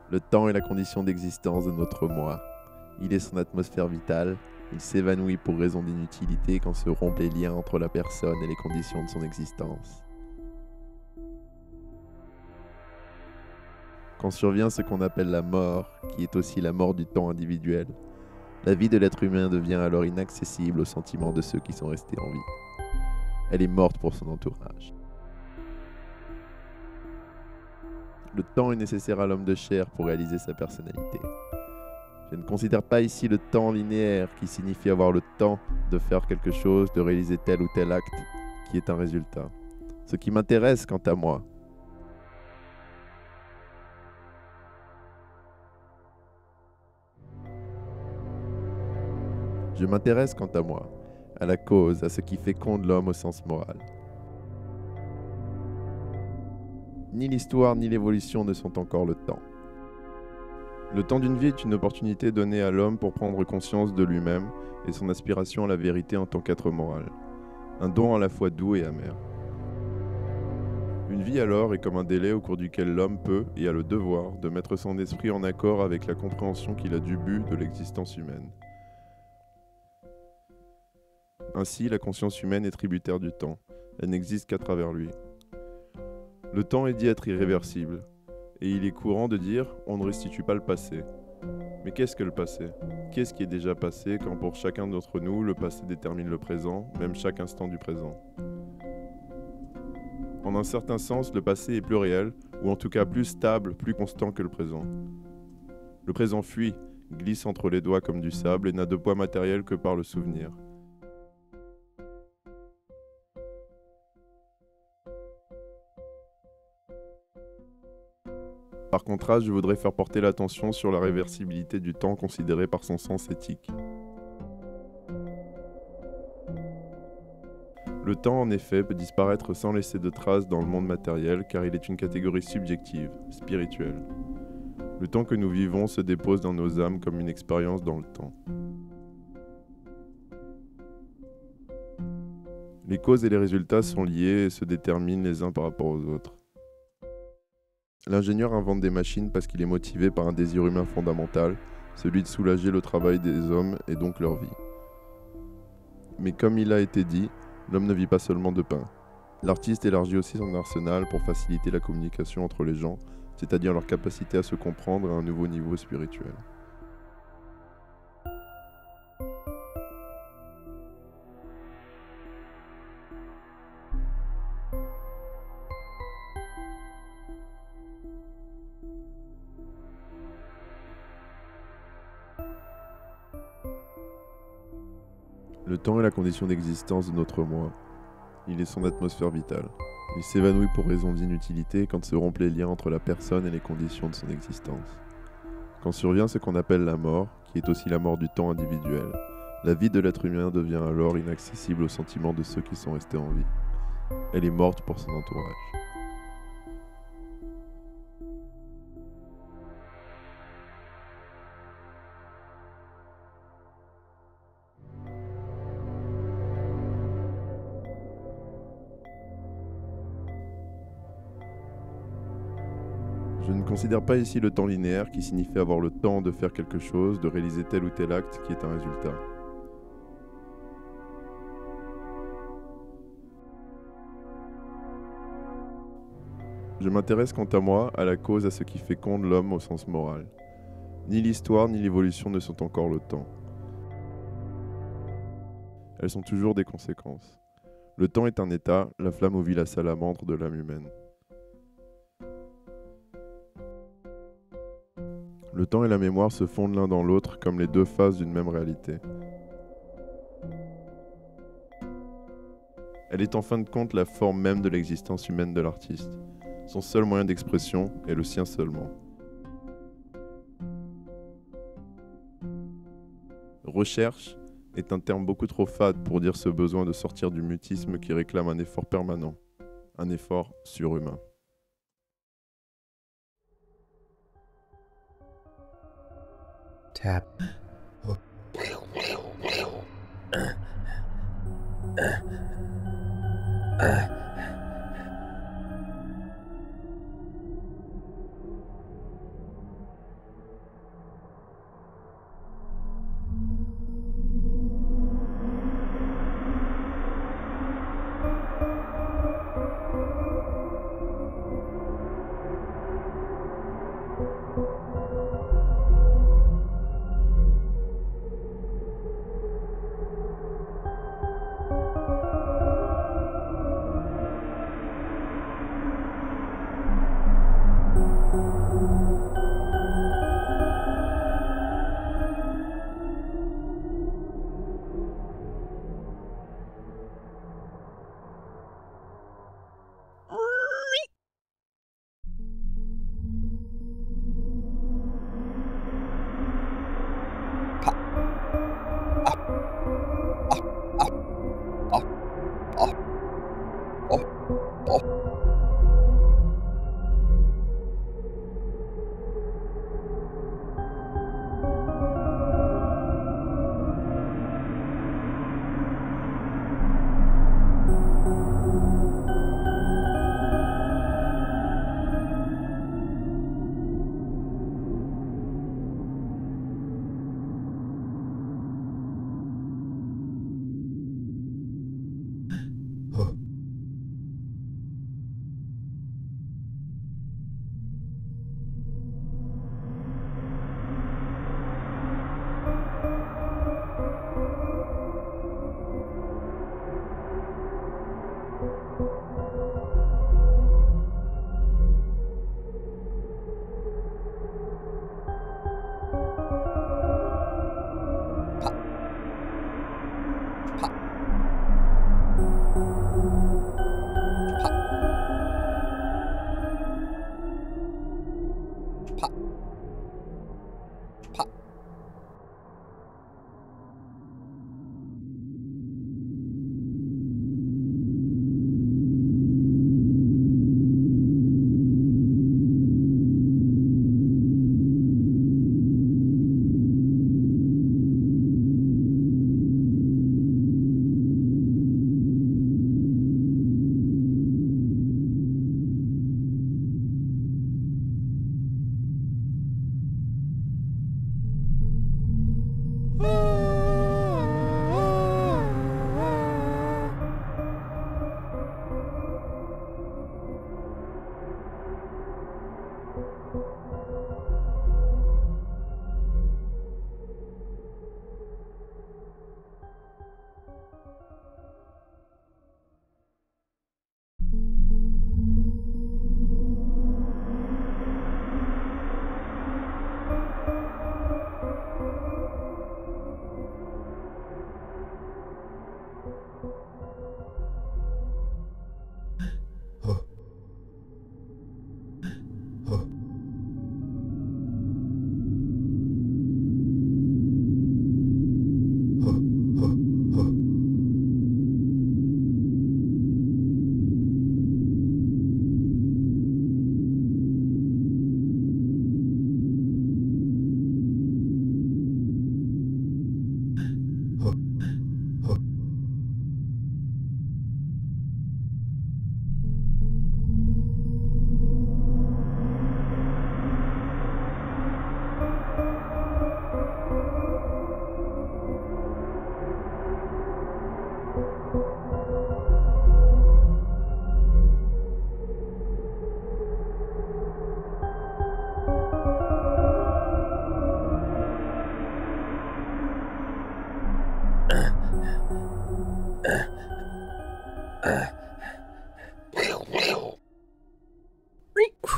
Le temps est la condition d'existence de notre moi. Il est son atmosphère vitale. Il s'évanouit pour raison d'inutilité quand se rompent les liens entre la personne et les conditions de son existence. Quand survient ce qu'on appelle la mort, qui est aussi la mort du temps individuel, la vie de l'être humain devient alors inaccessible aux sentiments de ceux qui sont restés en vie. Elle est morte pour son entourage. Le temps est nécessaire à l'homme de chair pour réaliser sa personnalité. Je ne considère pas ici le temps linéaire qui signifie avoir le temps de faire quelque chose, de réaliser tel ou tel acte qui est un résultat. Ce qui m'intéresse quant à moi, je m'intéresse quant à moi, à la cause, à ce qui féconde l'homme au sens moral. Ni l'histoire ni l'évolution ne sont encore le temps. Le temps d'une vie est une opportunité donnée à l'homme pour prendre conscience de lui-même et son aspiration à la vérité en tant qu'être moral. Un don à la fois doux et amer. Une vie alors est comme un délai au cours duquel l'homme peut et a le devoir de mettre son esprit en accord avec la compréhension qu'il a du but de l'existence humaine. Ainsi, la conscience humaine est tributaire du temps. Elle n'existe qu'à travers lui. Le temps est dit être irréversible, et il est courant de dire « on ne restitue pas le passé ». Mais qu'est-ce que le passé? Qu'est-ce qui est déjà passé quand pour chacun d'entre nous, le passé détermine le présent, même chaque instant du présent? En un certain sens, le passé est plus réel, ou en tout cas plus stable, plus constant que le présent. Le présent fuit, glisse entre les doigts comme du sable et n'a de poids matériel que par le souvenir. Par contraste, je voudrais faire porter l'attention sur la réversibilité du temps considéré par son sens éthique. Le temps, en effet, peut disparaître sans laisser de traces dans le monde matériel car il est une catégorie subjective, spirituelle. Le temps que nous vivons se dépose dans nos âmes comme une expérience dans le temps. Les causes et les résultats sont liés et se déterminent les uns par rapport aux autres. L'ingénieur invente des machines parce qu'il est motivé par un désir humain fondamental, celui de soulager le travail des hommes et donc leur vie. Mais comme il a été dit, l'homme ne vit pas seulement de pain. L'artiste élargit aussi son arsenal pour faciliter la communication entre les gens, c'est-à-dire leur capacité à se comprendre à un nouveau niveau spirituel. Le temps est la condition d'existence de notre moi. Il est son atmosphère vitale. Il s'évanouit pour raison d'inutilité quand se rompent les liens entre la personne et les conditions de son existence. Quand survient ce qu'on appelle la mort, qui est aussi la mort du temps individuel, la vie de l'être humain devient alors inaccessible aux sentiments de ceux qui sont restés en vie. Elle est morte pour son entourage. Je ne considère pas ici le temps linéaire qui signifie avoir le temps de faire quelque chose, de réaliser tel ou tel acte qui est un résultat. Je m'intéresse quant à moi à la cause, à ce qui féconde l'homme au sens moral. Ni l'histoire ni l'évolution ne sont encore le temps. Elles sont toujours des conséquences. Le temps est un état, la flamme où vit la salamandre de l'âme humaine. Le temps et la mémoire se fondent l'un dans l'autre comme les deux faces d'une même réalité. Elle est en fin de compte la forme même de l'existence humaine de l'artiste. Son seul moyen d'expression est le sien seulement. Recherche est un terme beaucoup trop fade pour dire ce besoin de sortir du mutisme qui réclame un effort permanent, un effort surhumain. Tap.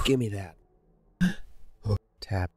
Give me that. Tap.